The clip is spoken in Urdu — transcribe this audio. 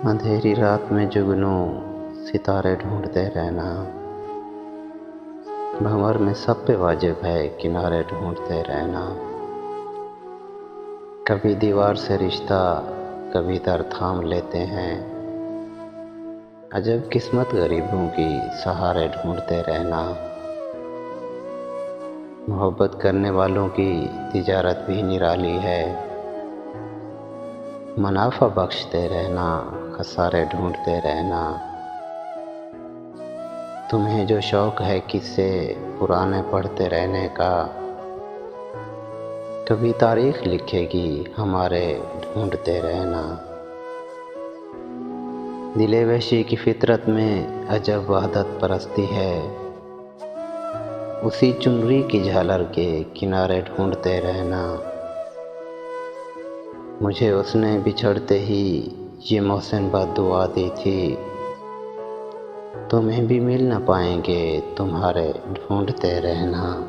اندھیری رات میں جگنوں ستارے ڈھونڈتے رہنا، بھنور میں سب پہ واجب ہے کنارے ڈھونڈتے رہنا۔ کبھی دیوار سے رشتہ کبھی در تھام لیتے ہیں، عجب قسمت غریبوں کی سہارے ڈھونڈتے رہنا۔ محبت کرنے والوں کی تجارت بھی نرالی ہے، منافع بخشتے رہنا خسارے ڈھونڈتے رہنا۔ تمہیں جو شوق ہے قصے پرانے پڑھتے رہنے کا، کبھی تاریخ لکھے گی ہمارے ڈھونڈتے رہنا۔ دل وحشی کی فطرت میں عجب وحدت پرستی ہے، اسی چنری کی جھالر کے کنارے ڈھونڈتے رہنا۔ مجھے اس نے بچھڑتے ہی یہ محسن بد دعا دی تھی، تمہیں بھی مل نہ پائیں گے تمہارے ڈھونڈتے رہنا۔